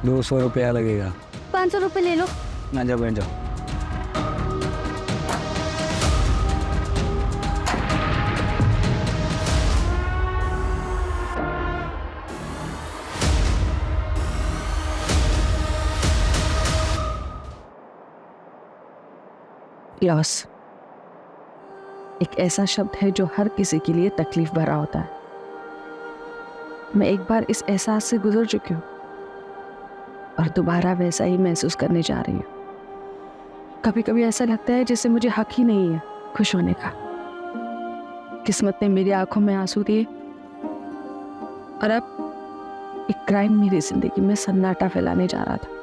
200 रुपया लगेगा। 500 रुपये ले लो। ना जाओ, बैठ जाओ। लॉस एक ऐसा शब्द है जो हर किसी के लिए तकलीफ भरा होता है। मैं एक बार इस एहसास से गुजर चुकी हूँ और दोबारा वैसा ही महसूस करने जा रही हूँ। कभी कभी ऐसा लगता है जैसे मुझे हक ही नहीं है खुश होने का। किस्मत ने मेरी आंखों में आंसू दिए और अब एक क्राइम मेरी जिंदगी में सन्नाटा फैलाने जा रहा था।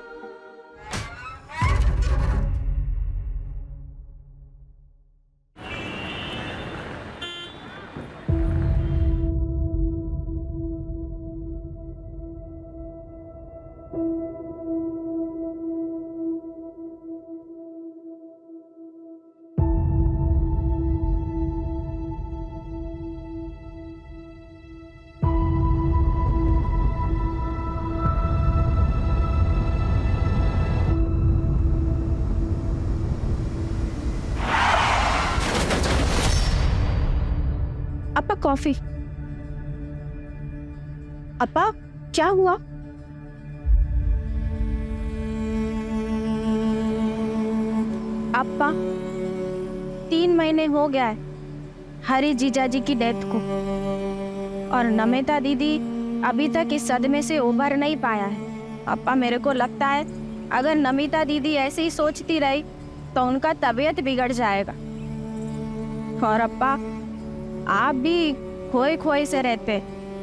अपा कॉफी। अपा क्या हुआ? अपा 3 महीने हो गया है हरी जीजाजी की डेथ को और नमिता दीदी अभी तक इस सदमे से उभर नहीं पाया है। अपा मेरे को लगता है अगर नमिता दीदी ऐसे ही सोचती रही तो उनका तबीयत बिगड़ जाएगा। और अपा आप भी खोए खोए से रहते।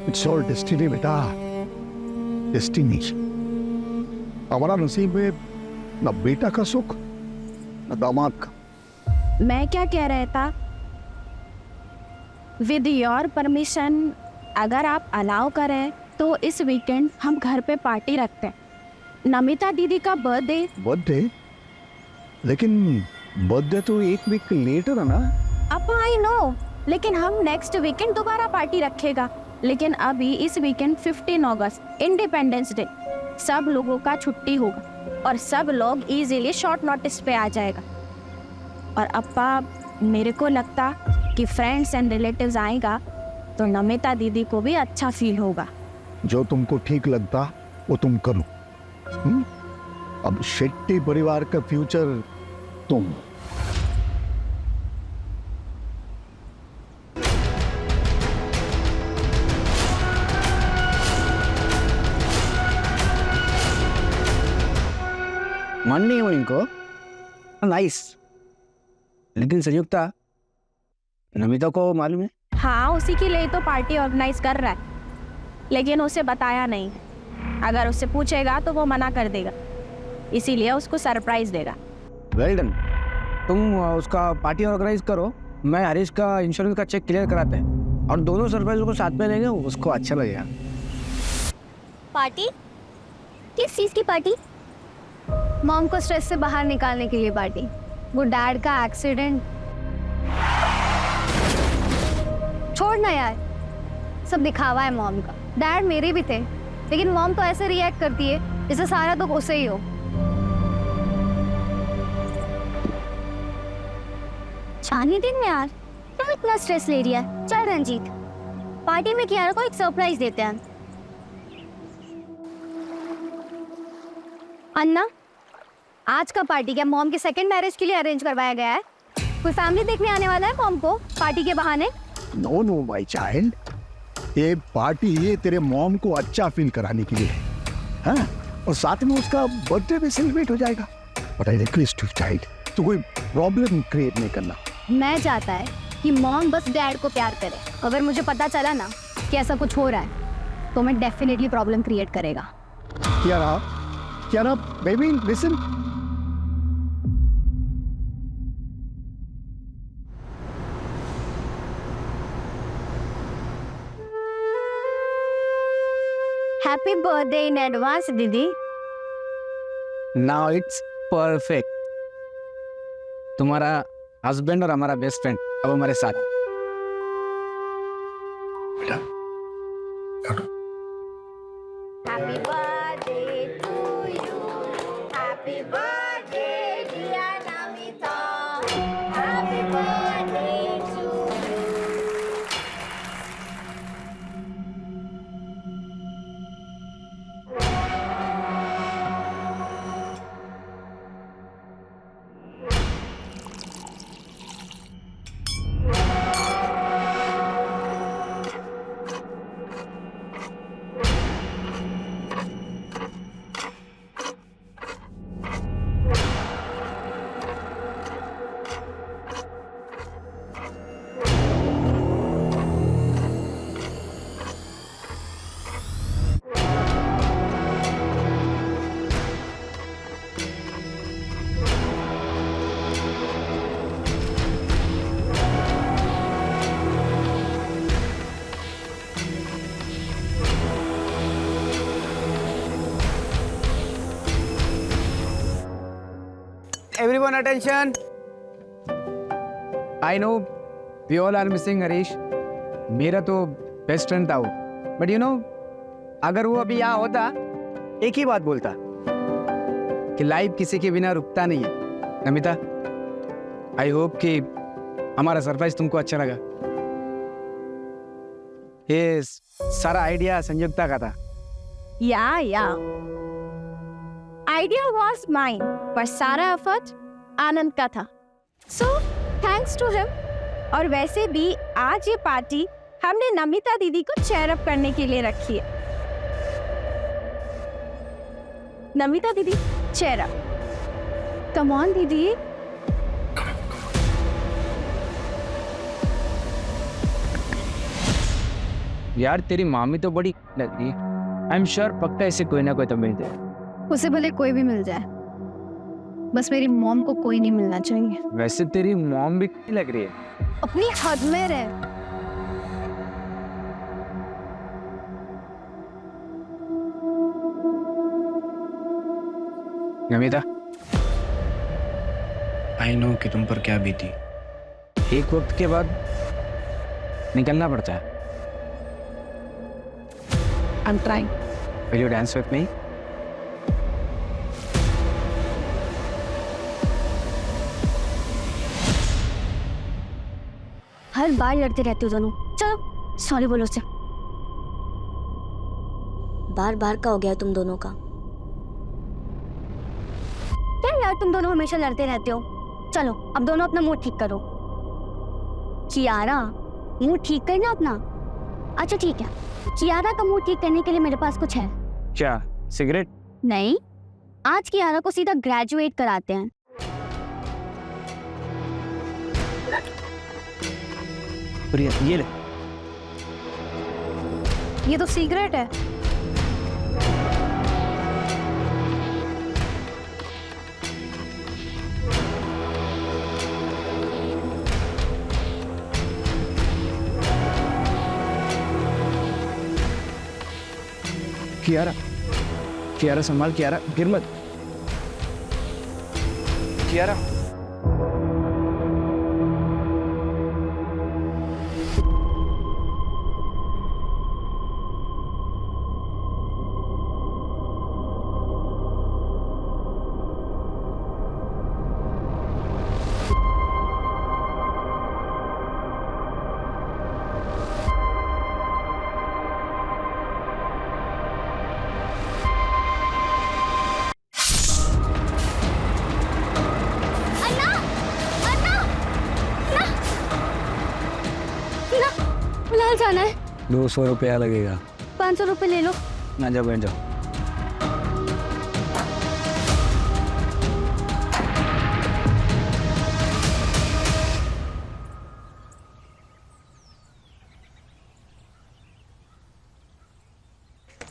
इट्स ऑल डेस्टिनी बेटा, डेस्टिनी। हमारा नसीब में न बेटा का सुख न दामाद का। मैं क्या कह रहा था, विद योर परमिशन अगर आप अलाउ करें तो इस वीकेंड हम घर पे पार्टी रखते हैं। नमिता दीदी का बर्थडे। बर्थडे? लेकिन बर्थडे तो 1 वीक लेटर है ना। अब आई नो, लेकिन हम नेक्स्ट वीकेंड दोबारा पार्टी रखेगा। लेकिन अभी इस वीकेंड 15 अगस्त इंडिपेंडेंस डे, सब लोगों का छुट्टी होगा और सब लोग इजीली शॉर्ट नोटिस पे आ जाएगा। और अपा मेरे को लगता कि फ्रेंड्स एंड रिलेटिव्स आएगा तो नमिता दीदी को भी अच्छा फील होगा। जो तुमको ठीक लगता वो तुम करो। अब शेट्टी परिवार का फ्यूचर तुम। मान नहीं हो इनको। नाइस। लेकिन संयुक्ता, नमिता को मालूम है? हाँ, उसी के लिए तो पार्टी ऑर्गेनाइज कर रहा है, लेकिन उसे बताया नहीं। अगर उससे पूछेगा तो वो मना कर देगा, इसीलिए उसको सरप्राइज देगा। Well done. तुम उसका पार्टी ऑर्गेनाइज करो, मैं हरीश का इंश्योरेंस का चेक क्लियर कराते हैं और दोनों सरप्राइज को साथ में लेंगे, उसको अच्छा लगेगा। पार्टी? किस चीज की पार्टी? मॉम को स्ट्रेस से बाहर निकालने के लिए पार्टी। वो डैड का एक्सीडेंट। छोड़ ना यार, सब दिखावा है मॉम का। डैड मेरे भी थे, लेकिन मॉम तो ऐसे रिएक्ट करती है जैसे सारा दुख उसे ही हो। छानी दिन में यार तुम इतना स्ट्रेस ले रही है। चल रंजीत, पार्टी में कियारा को एक सरप्राइज देते हैं। अन्ना, आज का पार्टी क्या मॉम के सेकंड मैरिज के लिए अरेंज करवाया गया है? कोई फैमिली देखने आने वाला है मॉम को पार्टी के बहाने? नो नो माय चाइल्ड, ये पार्टी ये तेरे मॉम को अच्छा फील कराने के लिए है, हाँ? और साथ में उसका बर्थडे भी सेलिब्रेट हो जाएगा। But I request you child, तो कोई प्रॉब्लम क्रिएट नहीं करना। मैं चाहता है कि मॉम बस डैड को प्यार करे। अगर मुझे पता चला ना कि ऐसा कुछ हो रहा है तो मैं डेफिनेटली प्रॉब्लम क्रिएट करेगा। क्या baby listen. Happy birthday in advance दीदी। Now it's perfect. तुम्हारा हस्बैंड और हमारा बेस्ट फ्रेंड अब हमारे साथ। बेटा happy birthday to attention. I know we all are missing Harish. मेरा तो बेस्ट फ्रेंड था वो. But you know, अगर वो अभी यहाँ होता, एक ही बात बोलता कि लाइफ किसी के बिना रुकता नहीं है. नमिता, आई होप कि हमारा सरप्राइज तुमको अच्छा लगा. ये सारा आइडिया संयुक्ता का था. Yeah. Idea was mine, पर सारा एफर्ट आनंद का था. So thanks to him. और वैसे भी आज ये पार्टी हमने नमिता दीदी को चेयर अप करने के लिए रखी है. नमिता दीदी चेयर अप. कम ऑन दीदी. यार तेरी मामी तो बड़ी लग रही है. आई एम श्योर पक्का ऐसे कोई ना कोई तो मिल जाए. उसे भले कोई भी मिल जाए, बस मेरी मॉम को कोई नहीं मिलना चाहिए. वैसे तेरी मॉम भी लग रही है. अपनी हद में रहे. नमिता, आई नो कि तुम पर क्या बीती. एक वक्त के बाद निकलना पड़ता है. I'm trying. Will you dance with me? हर बार लड़ते रहते हो दोनों. चलो सॉरी बोलो उसे. बार बार का हो गया तुम दोनों का. क्या यार तुम दोनों हमेशा लड़ते रहते हो. चलो अब दोनों अपना मूड ठीक करो. कियारा, मूड ठीक करना अपना. अच्छा ठीक है, कियारा का मूड ठीक करने के लिए मेरे पास कुछ है. क्या सिगरेट? नहीं, आज कियारा को सीधा ग्रेजुएट कराते हैं. प्रिया ये ले. ये तो सिगरेट है. कियारा संभाल. कियारा गिर मत. कियारा. फिलहाल जाना है. 200 रुपया लगेगा. 500 रुपये ले लो. ना जाओ बैठ जाओ.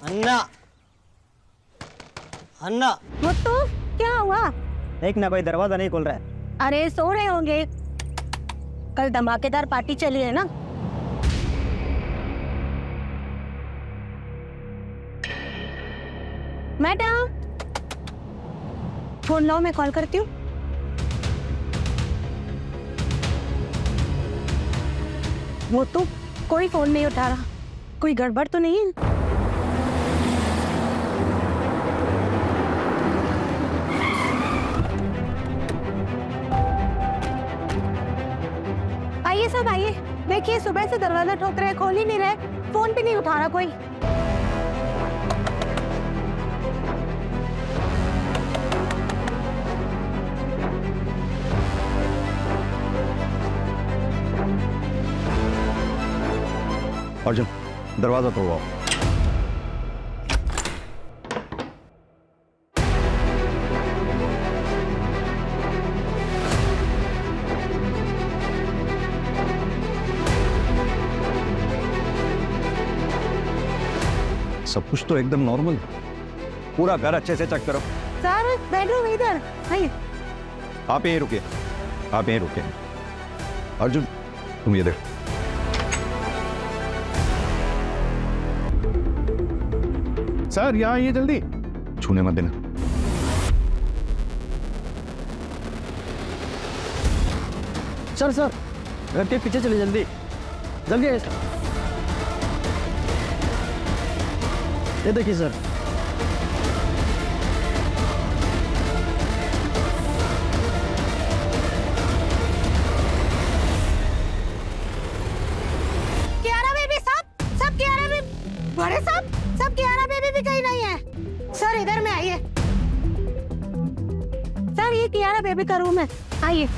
अन्ना, अन्ना, वो तो क्या हुआ? एक ना कोई दरवाजा नहीं खुल रहा है. अरे सो रहे होंगे. कल धमाकेदार पार्टी चली है ना. मैडम फोन लाओ, मैं कॉल करती हूँ. वो तो कोई फोन नहीं उठा रहा. कोई गड़बड़ तो नहीं है? आइए सब आइए. देखिए सुबह से दरवाजा ठोक रहे, खोल ही नहीं रहे. फोन भी नहीं उठा रहा कोई. अर्जुन, दरवाजा तोड़वाओ. सब कुछ तो एकदम नॉर्मल. पूरा घर अच्छे से चेक करो. सर बेडरूम इधर. आइए. आप यहीं रुकिए. आप यहीं रुकिए. अर्जुन तुम ये देखो. सर यहाँ ये जल्दी. छूने मत देना. सर सर घर के पीछे चलिए, जल्दी जल्दी आइए सर। ये देखिए सर। कियारा बेबी सब कियारा बेबी, बड़े सब कियारा बेबी भी कहीं नहीं है। सर इधर में आइए। सर ये कियारा बेबी का रूम है, आइए।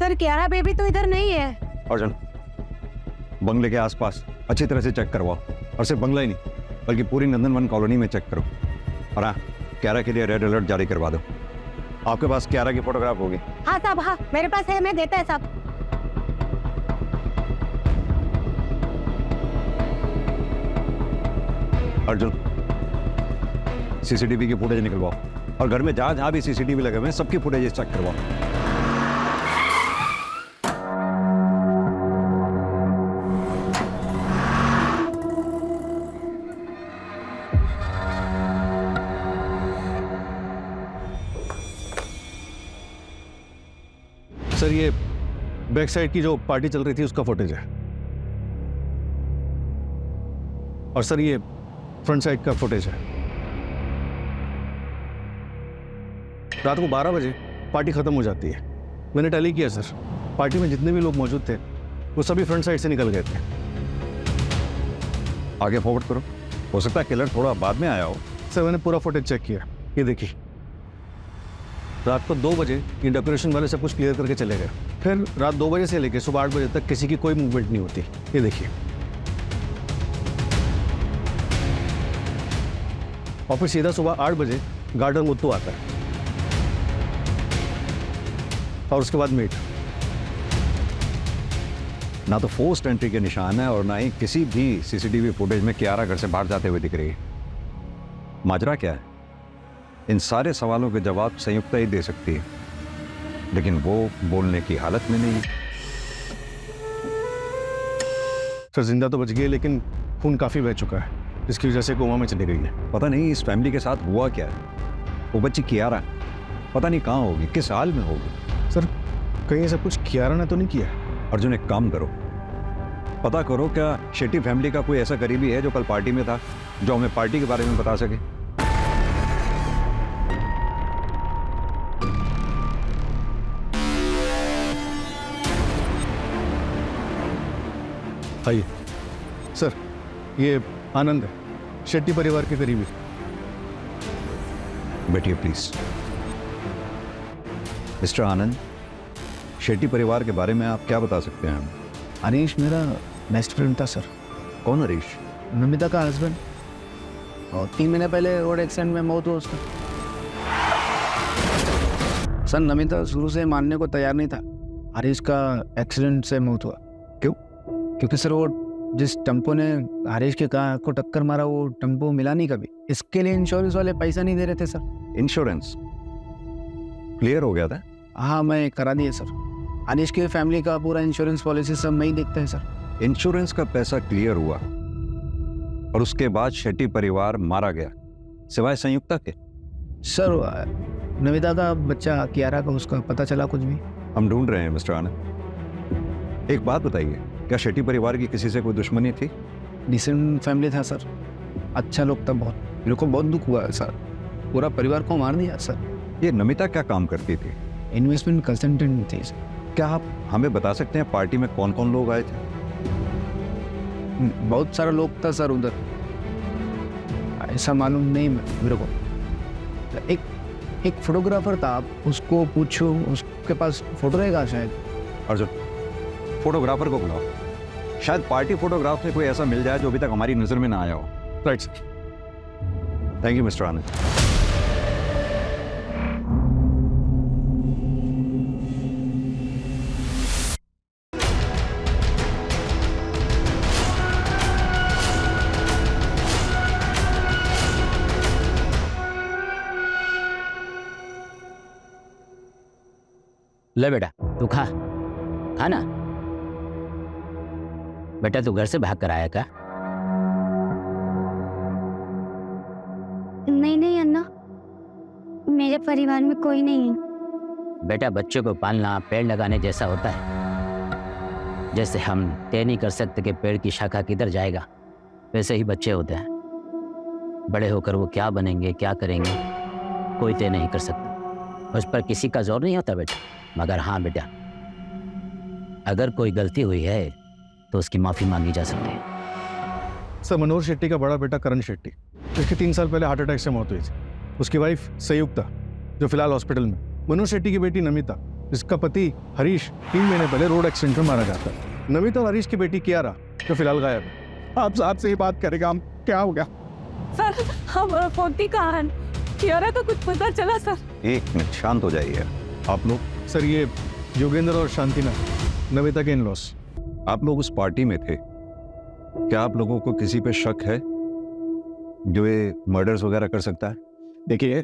सर कियारा बेबी तो इधर नहीं है। अर्जुन, बंगले के आसपास अच्छी तरह से चेक करवाओ, और सिर्फ बंगला ही नहीं बल्कि पूरी नंदनवन कॉलोनी में चेक करो। और हाँ, क्यारा के लिए रेड अलर्ट जारी करवा दो। आपके पास क्यारा की फोटोग्राफ होगी? हाँ साहब, हाँ मेरे पास है, मैं देता है साहब। अर्जुन, सीसीटीवी की फुटेज निकलवाओ, और घर में जहां जहां भी सीसीटीवी लगे हुए हैं सबकी फुटेज चेक करवाओ। सर ये बैक साइड की जो पार्टी चल रही थी उसका फुटेज है, और सर ये फ्रंट साइड का फुटेज है। रात को 12 बजे पार्टी खत्म हो जाती है। मैंने टैली किया सर, पार्टी में जितने भी लोग मौजूद थे वो सभी फ्रंट साइड से निकल गए थे। आगे फॉरवर्ड करो, हो सकता है किलर थोड़ा बाद में आया हो। सर मैंने पूरा फुटेज चेक किया, ये देखिए। रात को 2 बजे ये डेकोरेशन वाले सब कुछ क्लियर करके चले गए। फिर रात 2 बजे से लेकर सुबह 8 बजे तक किसी की कोई मूवमेंट नहीं होती, ये देखिए। और फिर सीधा सुबह 8 बजे गार्डन मुत्तू आता है, और उसके बाद मीट। ना तो फोर्स्ड एंट्री के निशान है और ना ही किसी भी सीसीटीवी फुटेज में कियारा घर से बाहर जाते हुए दिख रही है। माजरा क्या है? इन सारे सवालों के जवाब संयुक्ता ही दे सकती है, लेकिन वो बोलने की हालत में नहीं है। सर जिंदा तो बच गई, लेकिन खून काफी बह चुका है, जिसकी वजह से कोमा में चली गई है। पता नहीं इस फैमिली के साथ हुआ क्या है। वो बच्ची कियारा पता नहीं कहाँ होगी, किस हाल में होगी। सर कहीं ऐसा कुछ कियारा ने तो नहीं किया? अर्जुन एक काम करो, पता करो क्या शेट्टी फैमिली का कोई ऐसा करीबी है जो कल पार्टी में था, जो हमें पार्टी के बारे में बता सके। आइए सर, ये आनंद है, शेट्टी परिवार के करीबी। बैठिए प्लीज। मिस्टर आनंद, शेट्टी परिवार के बारे में आप क्या बता सकते हैं? हरीश मेरा बेस्ट फ्रेंड था सर। कौन हरीश? नमिता का हस्बैंड, और 3 महीने पहले रोड एक्सीडेंट में मौत हुआ उसका। सर नमिता शुरू से मानने को तैयार नहीं था हरीश का एक्सीडेंट से मौत हुआ। क्यों? क्योंकि सर वो जिस टेम्पो ने हरीश के कार को टक्कर मारा वो टेम्पो मिला नहीं कभी। इसके लिए इंश्योरेंस वाले पैसा नहीं दे रहे थे सर। इंश्योरेंस क्लियर हो गया था? हाँ मैं करा दिए सर। हरीश की फैमिली का पूरा इंश्योरेंस पॉलिसी सब मैं ही देखता है सर। इंश्योरेंस का पैसा क्लियर हुआ और उसके बाद शेट्टी परिवार मारा गया, सिवाय संयुक्ता के? सर नमिता का बच्चा कियारा का उसका पता चला कुछ भी? हम ढूंढ रहे हैं मिस्टर आनंद। एक बात बताइए, क्या शेट्टी परिवार की किसी से कोई दुश्मनी थी? डिसेंट फैमिली था सर, अच्छा लोग था बहुत। मेरे को बहुत दुख हुआ है सर, पूरा परिवार को मार दिया सर। ये नमिता क्या काम करती थी? इन्वेस्टमेंट कंसल्टेंट थी सर। क्या आप हमें बता सकते हैं पार्टी में कौन कौन लोग आए थे? बहुत सारा लोग था सर उधर, ऐसा मालूम नहीं मेरे को। एक फोटोग्राफर था, आप उसको पूछो, उसके पास फोटो रहेगा शायद। अर्जुन, फोटोग्राफर को बुलाओ, शायद पार्टी फोटोग्राफ में कोई ऐसा मिल जाए जो अभी तक हमारी नजर में ना आया हो। Right sir. Thank you mister Anand. ले बेटा तू खा खा ना। बेटा तू घर से भाग कर आया क्या? नहीं परिवार में कोई नहीं है। बेटा बच्चों को पालना पेड़ लगाने जैसा होता है। जैसे हम तय नहीं कर सकते कि पेड़ की शाखा किधर जाएगा, वैसे ही बच्चे होते हैं। बड़े होकर वो क्या बनेंगे क्या करेंगे कोई तय नहीं कर सकता। उस पर किसी का जोर नहीं होता बेटा। मगर हाँ बेटा, अगर कोई गलती हुई है तो उसकी माफ़ी मांगी जा सकती है। सर, मनोहर शेट्टी का बड़ा बेटा करण शेट्टी, जिसकी 3 साल पहले हार्ट अटैक से मौत हुई थी। उसकी वाइफ संयुक्ता, जो फिलहाल हॉस्पिटल में। मनोहर शेट्टी की बेटी नमिता, जिसका पति हरीश 3 महीने पहले रोड एक्सीडेंट में मारा जाता है। नमिता और हरीश की बेटी कियारा, जो फिलहाल गायब है। आप साहब से ही बात करेगा हम, क्या हो गया? सर हम फोटी कहाँ हैं? कियारा का कुछ पता चला सर? एक मिनट, शांत हो जाइए आप लोग। सर, ये योगेंद्र और शांतिना, नमिता के इन-लॉस। आप लोग उस पार्टी में थे, क्या आप लोगों को किसी पे शक है जो ये मर्डर्स वगैरह कर सकता है? देखिए,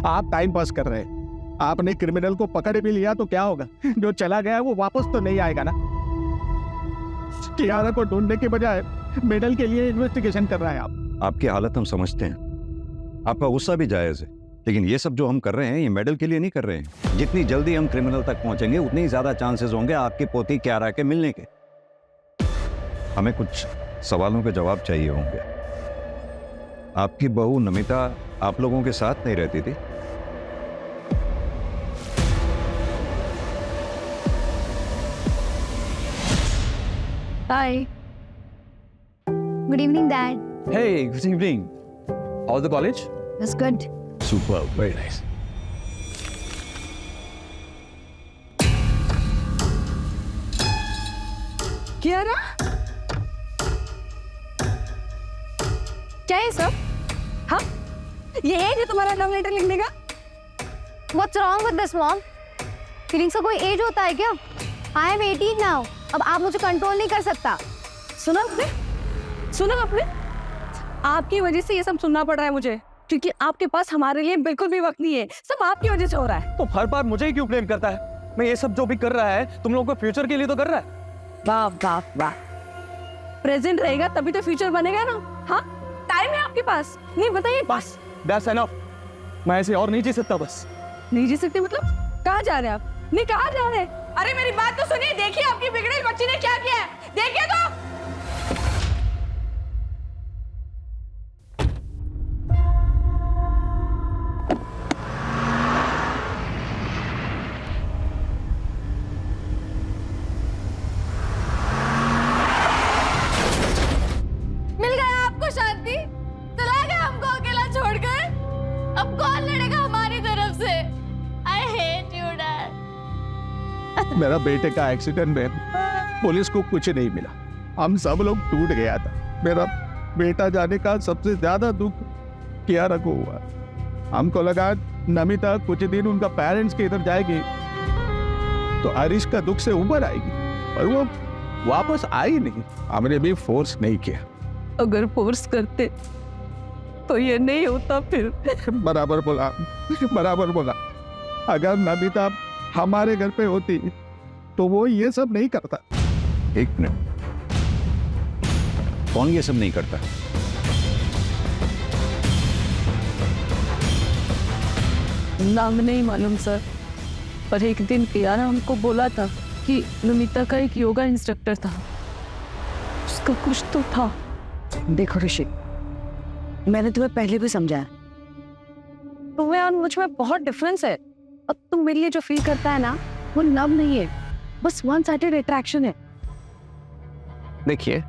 आप टाइम पास कर रहे हैं। आपने क्रिमिनल को पकड़ भी लिया तो क्या होगा? जो चला गया है वो वापस तो नहीं आएगा ना। कियारा को ढूंढने के बजाय मेडल के लिए इन्वेस्टिगेशन कर रहा है आप। आपकी हालत हम समझते हैं, आपका गुस्सा भी जायज़ है, लेकिन ये सब जो हम कर रहे हैं ये मेडल के लिए नहीं कर रहे हैं। जितनी जल्दी हम क्रिमिनल तक पहुंचेंगे उतनी ही ज्यादा चांसेस होंगे आपकी पोती कियारा के मिलने के। हमें कुछ सवालों के जवाब चाहिए होंगे। आपकी बहू नमिता आप लोगों के साथ नहीं रहती थी? Hi, good evening dad. Hey, good evening. How's the college? That's good. Superb, very nice. Kiara, क्या है सब? हाँ, ये है जो तुम्हारा लव लेटर लिखने का? What's wrong with this mom? Feelings का कोई एज होता है क्या? I am 18 now. अब आप मुझे कंट्रोल नहीं कर सकता। सुना आपने? आपकी वजह से ये सब सुनना पड़ रहा है मुझे, क्योंकि आपके पास हमारे लिए बिल्कुल भी वक्त नहीं है। सब आपकी वजह से हो रहा है। तो हर बार मुझे ही क्यों ब्लेम करता है? मैं ये सब जो भी कर रहा है तुम लोगों को फ्यूचर के लिए तो कर रहा है। वाह वाह वाह, प्रेजेंट रहेगा तभी तो फ्यूचर बनेगा ना। हाँ, टाइम है आपके पास। नहीं बताइए। बस, that's enough. मैं ऐसे और नहीं जी सकता। बस नहीं जी सकते मतलब? कहाँ जा रहे हैं आप? नहीं, कहाँ जा रहे हैं? अरे मेरी बात तो सुनिए। देखिए आपकी बिगड़ेल बच्ची ने क्या किया है, देखिए तो। मिल गया आपको शांति? चला गया हमको अकेला छोड़कर? अब कौन लड़ेगा हमारी तरफ से? I hate you, Dad. मेरा बेटे का एक्सीडेंट में पुलिस को कुछ नहीं मिला। हम सब लोग टूट गया था। मेरा बेटा जाने का सबसे ज्यादा दुख कियारा को हुआ। हमको लगा नमिता कुछ दिन उनका पेरेंट्स के इधर जाएगी तो हरीश का दुख से उबर आएगी, और वो वापस आई नहीं। हमने भी फोर्स नहीं किया। अगर फोर्स करते तो ये नहीं होता फिर। बराबर बोला। अगर नमिता हमारे घर पे होती तो वो ये सब नहीं करता। एक मिनट, कौन ये सब नहीं करता? नाम नहीं मालूम सर, पर एक दिन कियारा हमको बोला था कि नमिता का एक योगा इंस्ट्रक्टर था, उसका कुछ तो था। देखो ऋषि, मैंने तुम्हें पहले भी समझाया, तुम्हें और मुझ में बहुत डिफरेंस है। अब तुम मेरे लिए जो फील करता है ना, वो लव नहीं है, बस वन साइडेड अट्रैक्शन है। देखिए,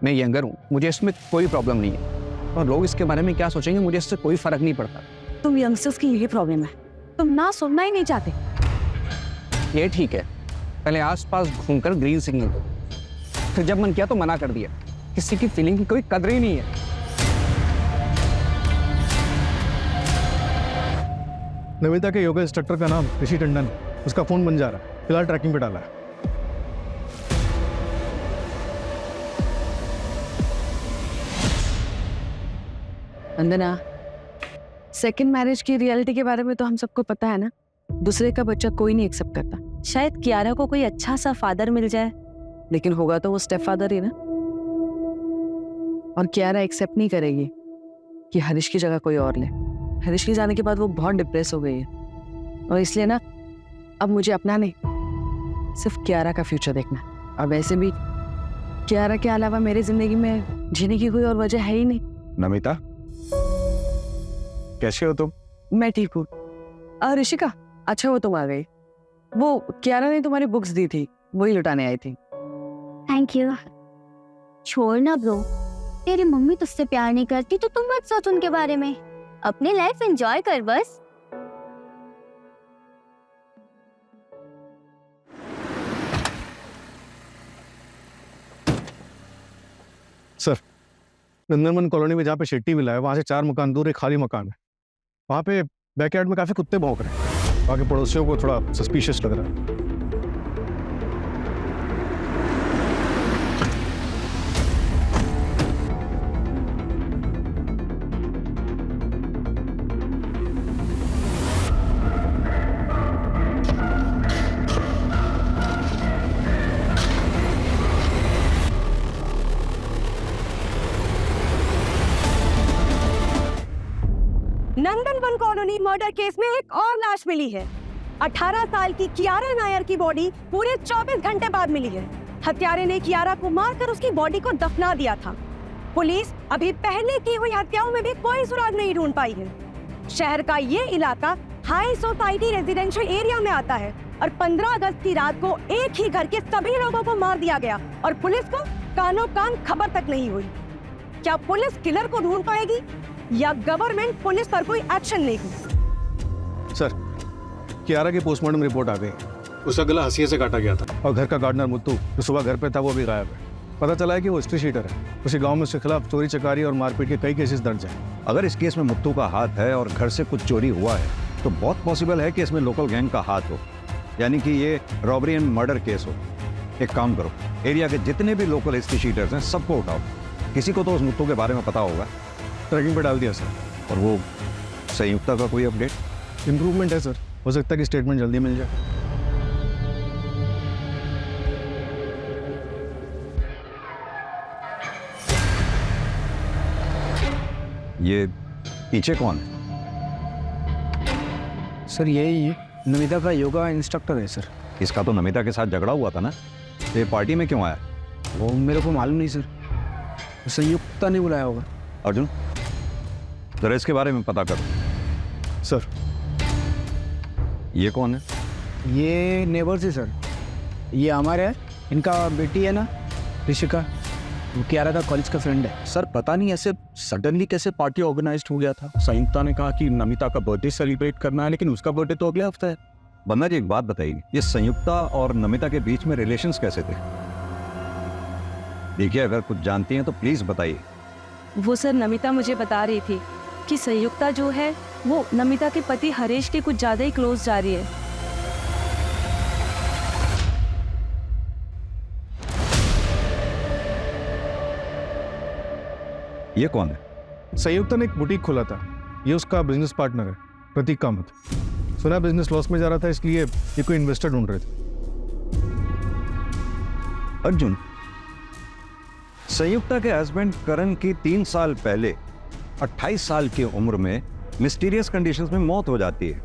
मैं यंगर हूँ, मुझे इसमें कोई प्रॉब्लम नहीं है, और लोग इसके बारे में क्या सोचेंगे मुझे इससे कोई फर्क नहीं पड़ता। तुम यंगस्टर्स की यही प्रॉब्लम है, तुम ना सुनना ही नहीं चाहते। ये ठीक है, पहले आसपास घूमकर ग्रीन सिग्नल दो, फिर जब मन किया तो मना कर दिया। किसी की फीलिंग की कोई कदर ही नहीं है। नमिता के योगा इंस्ट्रक्टर का नाम ऋषि टंडन, उसका फोन बन जा रहा है, फिलहाल ट्रैकिंग पे डाला है। वंदना, सेकंड मैरिज की रियलिटी के बारे में तो हम सबको पता है ना। दूसरे का बच्चा कोई नहीं एक्सेप्ट करता। शायद कियारा को कोई अच्छा सा फादर मिल जाए, लेकिन होगा तो वो स्टेप फादर ही ना। और कियारा एक्सेप्ट नहीं करेगी कि हरीश की जगह कोई और ले। हरीश के जाने के बाद वो बहुत डिप्रेस हो गई है, और इसलिए ना अब मुझे अपना नहीं, सिर्फ कियारा का फ्यूचर देखना है। और वैसे भी कियारा के अलावा मेरी जिंदगी में जीने की कोई और वजह है ही नहीं। नमिता, कैसे हो तुम? मैं ठीक हूँ। ऋषिका, अच्छा वो तुम आ गई। वो कियारा ने तुम्हारी बुक्स दी थी, वही लुटाने आई थी। Thank you. छोड़ ना ब्रो, तेरी मम्मी तुझसे प्यार नहीं करती तो तुम मत सोच उनके बारे में, अपनी लाइफ एंजॉय कर बस। सर, नंदनवन कॉलोनी में जहाँ पे शेट्टी विला है, वहाँ से 4 मकान दूर एक खाली मकान है। वहाँ पे बैकयार्ड में काफी कुत्ते भौंक रहे हैं। वहाँ के पड़ोसियों को थोड़ा सस्पिशियस लग रहा है। नंदनवन कॉलोनी मर्डर केस में एक और लाश मिली है। 18 साल की कियारा नायर की बॉडी पूरे 24 घंटे बाद मिली है। हत्यारे ने कियारा को मारकर उसकी बॉडी को दफना दिया था। पुलिस अभी पहले की हुई हत्याओं में भी कोई सुराग नहीं ढूंढ पाई है। शहर का ये इलाका हाई सोसाइटी रेजिडेंशियल एरिया में आता है और 15 अगस्त की रात को एक ही घर के सभी लोगों को मार दिया गया और पुलिस को कानो कान खबर तक नहीं हुई। क्या पुलिस किलर को ढूंढ पाएगी या गवर्नमेंट पुलिस पर कोई एक्शन लेगी? सर, कियारा की पोस्टमार्टम रिपोर्ट आ गई। उसका गला हंसिए से काटा गया था और घर का गार्डनर मुत्तू जो सुबह घर पे था वो भी गायब है। पता चला है कि वो हिस्ट्री शीटर है। उसी गांव में उसके खिलाफ चोरी चकारी और मारपीट के कई केसेस दर्ज हैं। अगर इस केस में मुत्तू का हाथ है और घर से कुछ चोरी हुआ है तो बहुत पॉसिबल है कि इसमें लोकल गैंग का हाथ हो, यानी कि ये रॉबरी एंड मर्डर केस हो। एक काम करो, एरिया के जितने भी लोकल हिस्ट्री शीटर्स हैं सबको उठाओ। किसी को तो उस मुत्तू के बारे में पता होगा। ट्रैकिंग पे डाल दिया सर। और वो संयुक्ता का कोई अपडेट? इम्प्रूवमेंट है सर, हो सकता है कि स्टेटमेंट जल्दी मिल जाए। ये पीछे कौन है? सर यही नमिता का योगा इंस्ट्रक्टर है सर। इसका तो नमिता के साथ झगड़ा हुआ था ना, तो ये पार्टी में क्यों आया? वो मेरे को मालूम नहीं सर, संयुक्ता ने बुलाया होगा। अर्जुन, जरा इसके बारे में पता करो। सर, ये कौन है? ये नेबर्स है सर। ये हमारे है, इनका बेटी है ना ऋषिका, वो कियारा का कॉलेज का फ्रेंड है। सर पता नहीं ऐसे सडनली कैसे पार्टी ऑर्गेनाइज्ड हो गया था। संयुक्ता ने कहा कि नमिता का बर्थडे सेलिब्रेट करना है, लेकिन उसका बर्थडे तो अगले हफ्ते है। बंदा जी, एक बात बताइए, ये संयुक्ता और नमिता के बीच में रिलेशंस कैसे थे? देखिए, अगर कुछ जानती हैं तो प्लीज बताइए। वो सर, नमिता मुझे बता रही थी कि संयुक्ता जो है वो नमिता के पति हरीश के कुछ ज्यादा ही क्लोज जा रही है। ये कौन है? संयुक्ता ने एक बुटीक खोला था। ये उसका बिजनेस पार्टनर है, प्रतीक कामत। सुना बिजनेस लॉस में जा रहा था, इसलिए ये कोई इन्वेस्टर ढूंढ रहे थे। अर्जुन, संयुक्ता के हस्बैंड करण की 3 साल पहले 28 साल की उम्र में मिस्टीरियस कंडीशंस में मौत हो जाती है।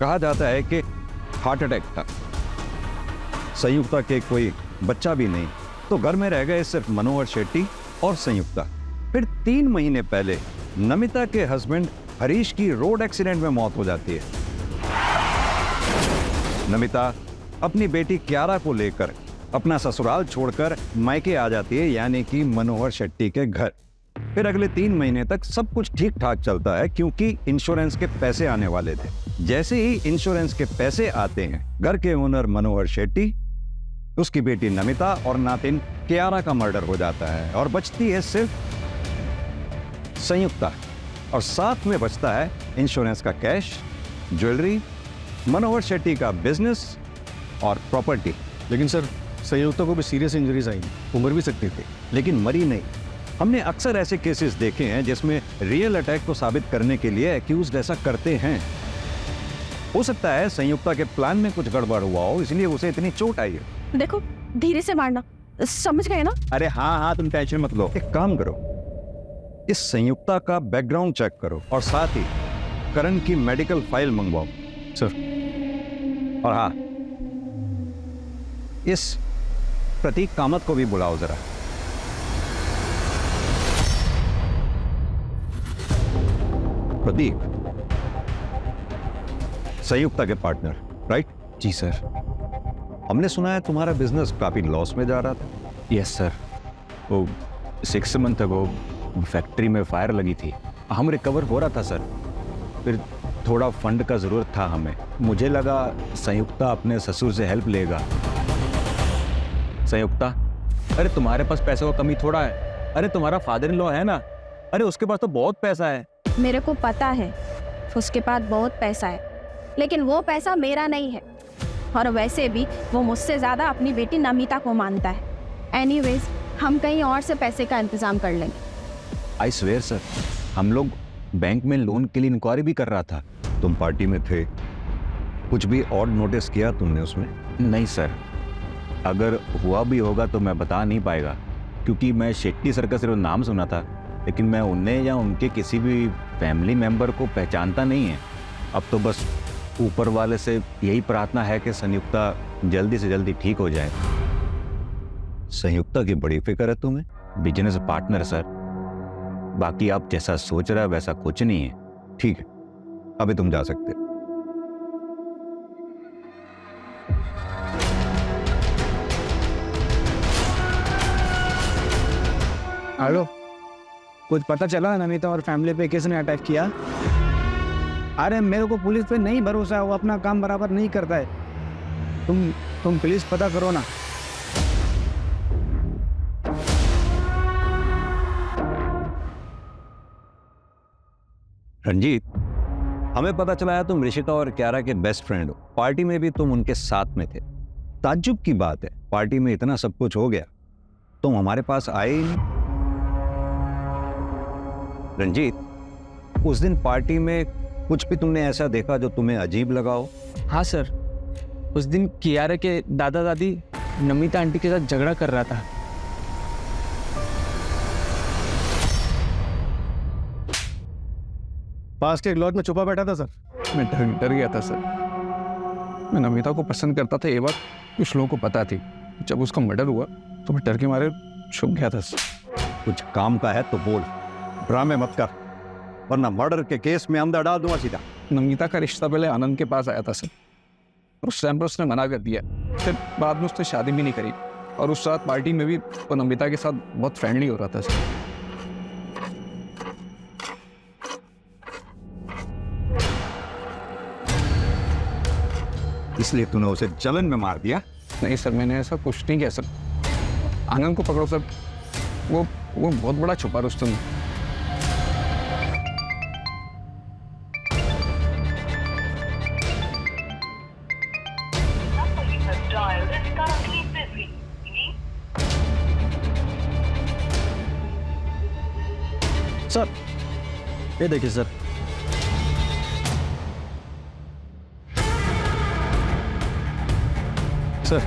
कहा जाता है कि हार्ट अटैक था। संयुक्ता के कोई बच्चा भी नहीं, तो घर में रह गए सिर्फ मनोहर शेट्टी और संयुक्ता। फिर 3 महीने पहले नमिता के हस्बैंड हरीश की रोड एक्सीडेंट में मौत हो जाती है। नमिता अपनी बेटी कियारा को लेकर अपना ससुराल छोड़कर मायके आ जाती है, यानी कि मनोहर शेट्टी के घर। फिर अगले 3 महीने तक सब कुछ ठीक ठाक चलता है, क्योंकि इंश्योरेंस के पैसे आने वाले थे। जैसे ही इंश्योरेंस के पैसे आते हैं, घर के ओनर मनोहर शेट्टी, उसकी बेटी नमिता और नातिन कियारा का मर्डर हो जाता है और बचती है सिर्फ संयुक्ता। और साथ में बचता है इंश्योरेंस का कैश, ज्वेलरी, मनोहर शेट्टी का बिजनेस और प्रॉपर्टी। लेकिन सर, संयुक्ता को भी सीरियस इंजरीज आई, उम्र भी सकती थी, लेकिन मरी नहीं। हमने अक्सर ऐसे केसेस देखे हैं जिसमें रियल अटैक को साबित करने के लिए एक्यूज्ड ऐसा करते हैं। हो सकता है संयुक्ता के प्लान में कुछ गड़बड़ हुआ हो, इसलिए उसे इतनी चोट आई है। देखो, धीरे से मारना, समझ गए ना? अरे हाँ, तुम टेंशन मत लो। एक काम करो, इस संयुक्ता का बैकग्राउंड चेक करो और साथ ही करण की मेडिकल फाइल मंगवाओ। सर। और हाँ, इस प्रतीक कामत को भी बुलाओ जरा। प्रतीक, संयुक्ता के पार्टनर, राइट? जी सर। हमने सुना है तुम्हारा बिजनेस काफी लॉस में जा रहा था। Yes sir. वो 6 मंथ अगो फैक्ट्री में फायर लगी थी। हम रिकवर हो रहा था सर, फिर थोड़ा फंड का ज़रूरत था हमें। मुझे लगा संयुक्ता अपने ससुर से हेल्प लेगा। संयुक्ता, अरे तुम्हारे पास पैसे का कमी थोड़ा है। अरे तुम्हारा फादर इन लॉ है ना, अरे उसके पास तो बहुत पैसा है। मेरे को पता है उसके पास बहुत पैसा है, लेकिन वो पैसा मेरा नहीं है। और वैसे भी वो मुझसे ज़्यादा अपनी बेटी नमिता को मानता है। एनीवेज, हम कहीं और से पैसे का इंतज़ाम कर लेंगे। आई स्वेयर सर, हम लोग बैंक में लोन के लिए इंक्वायरी भी कर रहा था। तुम पार्टी में थे, कुछ भी और नोटिस किया तुमने उसमें? नहीं सर, अगर हुआ भी होगा तो मैं बता नहीं पाएगा, क्योंकि मैं शेट्टी सर का सिर्फ नाम सुना था, लेकिन मैं उन्हें या उनके किसी भी फैमिली मेंबर को पहचानता नहीं है। अब तो बस ऊपर वाले से यही प्रार्थना है कि संयुक्ता जल्दी से जल्दी ठीक हो जाए। संयुक्ता की बड़ी फिक्र है तुम्हें? बिजनेस पार्टनर सर, बाकी आप जैसा सोच रहे हैं वैसा कुछ नहीं है। ठीक है, अभी तुम जा सकते हो। हेलो, कुछ पता चला नमिता और फैमिली पे किसने अटैक किया? अरे मेरे को पुलिस पे नहीं भरोसा है, वो अपना काम बराबर नहीं करता है। तुम प्लीज पता करो ना। रंजीत, हमें पता चला है तुम ऋषिता और क्यारा के बेस्ट फ्रेंड हो। पार्टी में भी तुम उनके साथ में थे। ताज्जुब की बात है, पार्टी में इतना सब कुछ हो गया, तुम हमारे पास आए ही नहीं। रंजीत, उस दिन पार्टी में कुछ भी तुमने ऐसा देखा जो तुम्हें अजीब लगा हो? हाँ सर, उस दिन कियारा के दादा दादी नमिता आंटी के साथ झगड़ा कर रहा था। पास के एक लॉज में छुपा बैठा था सर। मैं डर गया था सर। मैं नमिता को पसंद करता था, ये बात कुछ लोगों को पता थी। जब उसका मर्डर हुआ तो मैं डर के मारे छुप गया था सर। कुछ काम का है तो बोल, ड्रामे मत कर, वरना मर्डर के केस में अंदर डाल दूंगा सीधा। नमिता का रिश्ता पहले आनंद के पास आया था सर, और उस टाइम पर उसने मना कर दिया। फिर बाद में उसने शादी भी नहीं करी, और उस रात पार्टी में भी वो नमिता के साथ बहुत फ्रेंडली हो रहा था सर। इसलिए तूने उसे जलन में मार दिया? नहीं सर, मैंने ऐसा कुछ नहीं किया सर। आनंद को पकड़ो सर, वो बहुत बड़ा छुपा रुस्तम है। सर, ये देखिए सर। सर,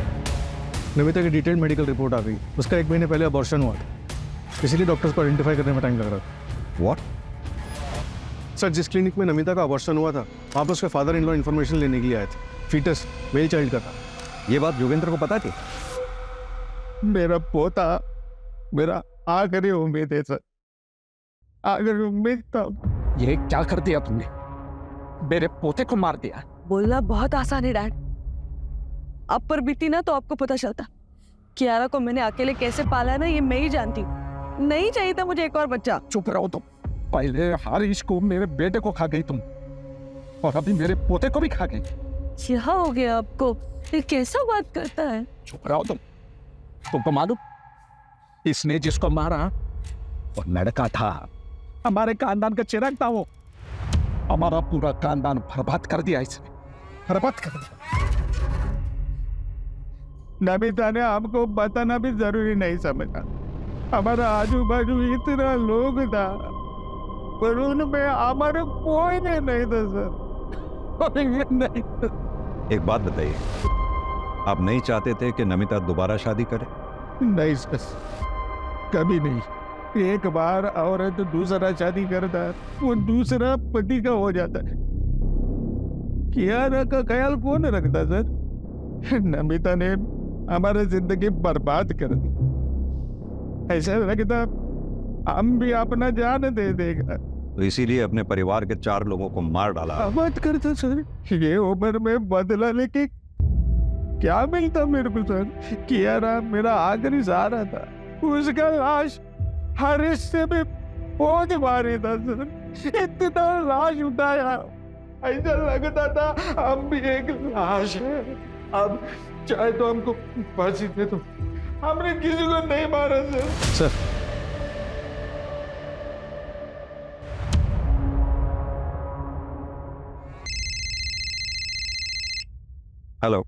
नमिता की डिटेल्ड मेडिकल रिपोर्ट आ गई। उसका 1 महीने पहले अबॉर्शन हुआ था, इसीलिए डॉक्टर्स को आइडेंटिफाई करने में टाइम लग रहा था। व्हाट? सर, जिस क्लिनिक में नमिता का अबॉर्शन हुआ था, वहाँ पर उसके फादर इन लॉ इन्फॉर्मेशन लेने के लिए आए थे। फीटस मेल चाइल्ड का था। ये बात योगेंद्र को पता थी? मेरा पोता मेरा आखिरी उम्मीद है सर, आखिरी उम्मीद था। ये क्या कर दिया तुमने? मेरे पोते को मार दिया। बोलना बहुत आसान है डैड, अब पर बीती ना तो आपको पता चलता। कियारा को मैंने अकेले कैसे पाला है ना, ये मैं ही जानती हूँ। नहीं चाहिए था मुझे एक और बच्चा। चुप रहो तुम। पहले हारिश को, मेरे बेटे को खा गई तुम, और अभी मेरे पोते को भी खा गई। क्या हो गया आपको? ये कैसा बात करता है? चुप रहो तुम। तुमको मालूम, इसने जिसको मारा वो लड़का था, हमारे खानदान का चिराग था। वो हमारा पूरा खानदान बर्बाद कर दिया इसने, बर्बाद कर दिया। नमिता ने हमको बताना भी जरूरी नहीं समझा। हमारा आजू बाजू इतना लोग था, पर उनमें हमारा कोई नहीं था सर। नहीं। एक बात बताइए, आप नहीं चाहते थे कि नमिता दोबारा शादी करे? नहीं सर, कभी नहीं। एक बार औरत दूसरा शादी करता है वो दूसरा पति का हो जाता है। कियारा का ख्याल कौन रखता सर? नमिता ने हमारी जिंदगी बर्बाद कर दी। ऐसा लगता हम भी अपना जान दे देगा। तो इसीलिए अपने परिवार के 4 लोगों को मार डाला। मत करता सर, ये उम्र में बदला लेके क्या मिलता मेरे को सर? कियारा मेरा आखिरी सहारा था, उसका लाश हर हिस्से में पहुंच मारे था सर। इतना लाश उठाया, ऐसा लगता था हम भी एक लाश है। अब चाहे तो हमको फांसी दे दो, हमने किसी को नहीं मारा sir. Hello,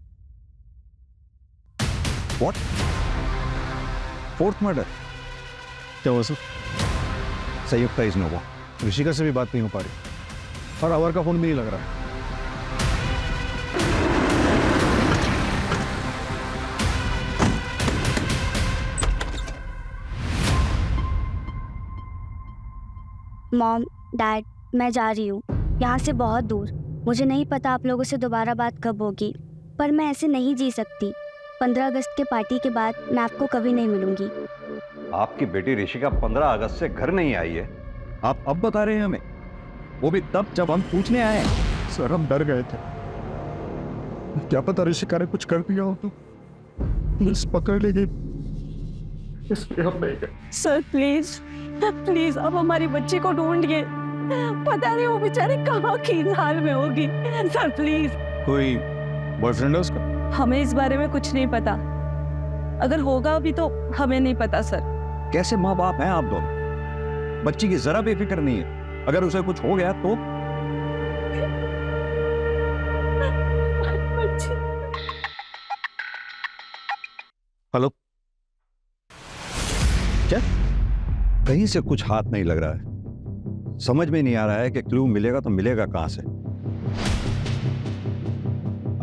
what? 4th murder? क्या हुआ sir? Sanyukta is no. Rishika से भी बात नहीं हो पा रही और अवर का फोन भी नहीं लग रहा है। मॉम, डैड, मैं जा रही हूँ यहाँ से बहुत दूर। मुझे नहीं पता आप लोगों से दोबारा बात कब होगी, पर मैं ऐसे नहीं जी सकती। 15 अगस्त के पार्टी के बाद मैं आपको कभी नहीं मिलूंगी। आपकी बेटी ऋषिका 15 अगस्त से घर नहीं आई है, आप अब बता रहे हैं हमें? वो भी तब जब हम पूछने आए। सर हम डर गए थे, क्या पता ऋषिका ने कुछ कर दिया हो तो पुलिस पकड़ लेगी, इसलिए हम नहीं गए। सर प्लीज प्लीज अब हमारी बच्ची को ढूंढिए। पता नहीं वो बेचारी कहाँ की हाल में होगी। Sir please. कोई बॉयफ्रेंड है उसका? हमें इस बारे में कुछ नहीं पता, अगर होगा भी तो हमें नहीं पता सर। कैसे माँ बाप हैं आप दोनों? बच्ची की जरा भी फिक्र नहीं है, अगर उसे कुछ हो गया तो? हेलो, क्या? कहीं से कुछ हाथ नहीं लग रहा है, समझ में नहीं आ रहा है कि क्लू मिलेगा तो मिलेगा कहां से।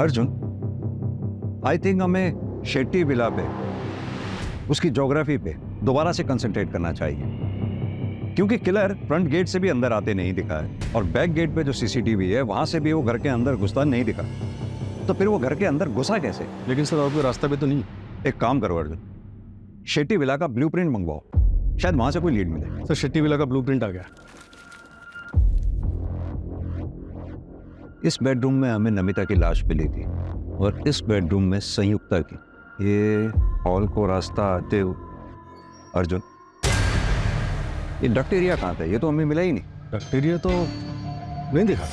अर्जुन, आई थिंक हमें शेट्टी विला पे, उसकी ज्योग्राफी पे दोबारा से कंसंट्रेट करना चाहिए, क्योंकि किलर फ्रंट गेट से भी अंदर आते नहीं दिखा है और बैक गेट पे जो सीसीटीवी है वहां से भी वो घर के अंदर घुसता नहीं दिखा, तो फिर वो घर के अंदर घुसा कैसे? लेकिन सर और कोई रास्ता भी तो नहीं। एक काम करो अर्जुन, शेट्टी विला का ब्लूप्रिंट मंगवाओ, शायद वहां से कोई लीड मिले। सर शेट्टी विला का ब्लूप्रिंट आ गया। इस बेडरूम में हमें नमिता की लाश मिली थी और इस बेडरूम में संयुक्ता की। ये हॉल को रास्ता आते हुए अर्जुन, ये डक्ट एरिया कहाँ था? ये तो हमें मिला ही नहीं। डक्ट एरिया तो नहीं दिखा।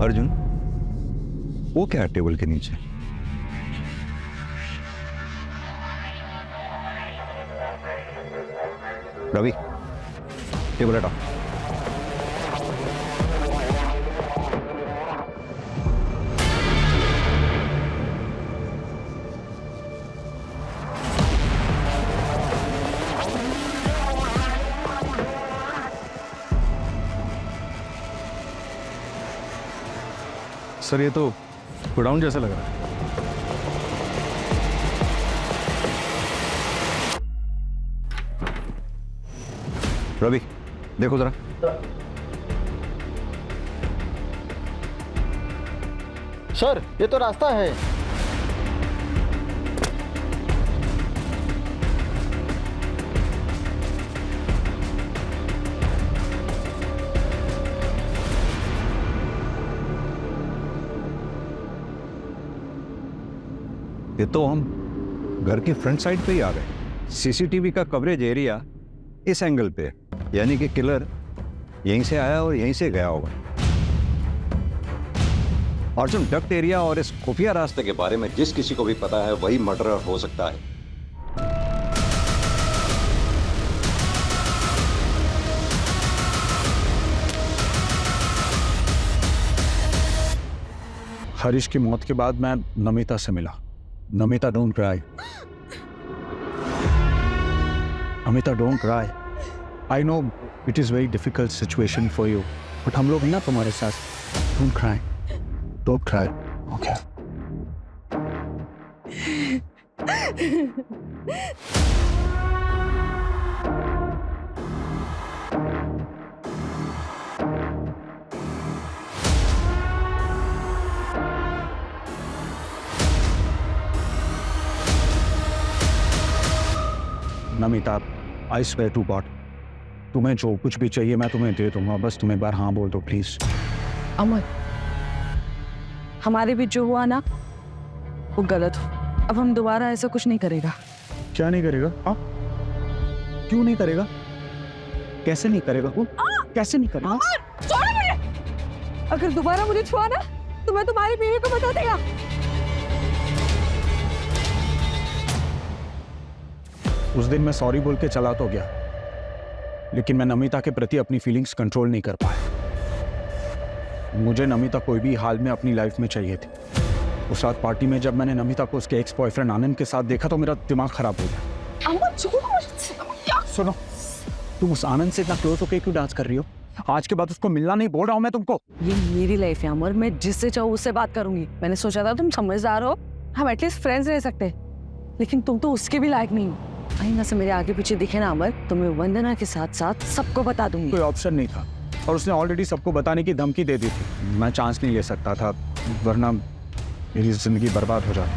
अर्जुन, वो क्या है टेबल के नीचे? रवि, टेबल हटाओ। सर ये तो गोडाउन जैसा लग रहा है। रवि देखो जरा। सर ये तो रास्ता है। ये तो हम घर के फ्रंट साइड पे ही आ गए। सीसीटीवी का कवरेज एरिया इस एंगल पे, यानी कि किलर यहीं से आया और यहीं से गया होगा। अर्जुन, डक्ट एरिया और इस खुफिया रास्ते के बारे में जिस किसी को भी पता है वही मर्डरर हो सकता है। हरीश की मौत के बाद मैं नमिता से मिला। Namita don't cry, Namita don't cry, I know it is very difficult situation for you, but हम लोग हैं ना तुम्हारे साथ. Don't cry. Don't cry. Okay. Namita, I swear to God, तुम्हें जो कुछ भी चाहिए मैं तुम्हें दे दूंगा, बस तुम एक बार हाँ बोल दो प्लीज. अमर, हमारे बीच जो हुआ ना वो गलत हो. अब हम दोबारा ऐसा कुछ नहीं करेगा. क्या नहीं करेगा? हाँ, क्यों नहीं करेगा? कैसे नहीं करेगा वो? कैसे नहीं करेगा? छोड़ो मुझे! अगर दोबारा मुझे छुआ ना तो मैं तुम्हारी बीवी को बता देगा. उस दिन मैं सॉरी बोल के चला तो गया, लेकिन मैं नमिता के प्रति अपनी फीलिंग्स कंट्रोल नहीं कर पाया. मुझे नमिता कोई भी हाल में अपनी लाइफ में चाहिए थी. उस रात पार्टी में जब मैंने नमिता को उसके एक्स बॉयफ्रेंड आनंद के साथ देखा तो मेरा दिमाग खराब हो गया. सुनो, तुम उस आनंद से इतना क्लोज होकर क्यों डांस कर रही हो? आज के बाद उसको मिलना नहीं बोल रहा हूं मैं तुमको. ये मेरी लाइफ है अमर, मैं जिससे चाहूँ उससे बात करूंगी. मैंने सोचा था तुम समझदार हो, हम एटलीस्ट फ्रेंड्स रह सकते, लेकिन तुम तो उसके भी लायक नहीं हो. आईना से मेरे आगे पीछे दिखे ना अमर, तो मैं वंदना के साथ साथ सबको बता दूंगी. कोई ऑप्शन नहीं था और उसने ऑलरेडी सबको बताने की धमकी दे दी थी. मैं चांस नहीं ले सकता था, वरना मेरी जिंदगी बर्बाद हो जाती.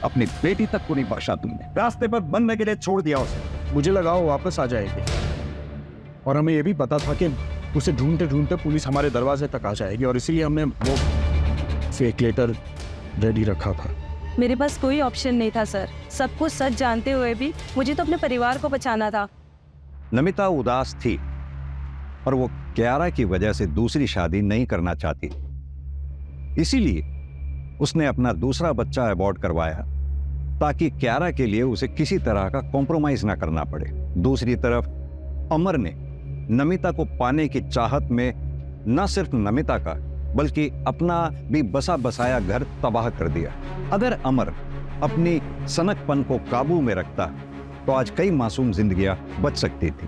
अपनी बेटी तक को नहीं बख्शा तुमने, रास्ते पर बनने के लिए छोड़ दिया उसे. मुझे लगा वो वापस आ जाएगी, और हमें ये भी पता था कि उसे ढूंढते ढूंढते पुलिस हमारे दरवाजे तक आ जाएगी, और इसीलिए हमने वो फेक लेटर रेडी रखा था. मेरे पास कोई ऑप्शन नहीं था सर. सब कुछ सच जानते हुए भी मुझे तो अपने परिवार को बचाना था. नमिता उदास थी और वो क्यारा की वजह से दूसरी शादी नहीं करना चाहती, इसीलिए उसने अपना दूसरा बच्चा अबॉर्ट करवाया ताकि क्यारा के लिए उसे किसी तरह का कॉम्प्रोमाइज ना करना पड़े. दूसरी तरफ अमर ने नमिता को पाने की चाहत में न सिर्फ नमिता का बल्कि अपना भी बसा बसाया घर तबाह कर दिया. अगर अमर अपनी सनकपन को काबू में रखता तो आज कई मासूम जिंदगियां बच सकती थी.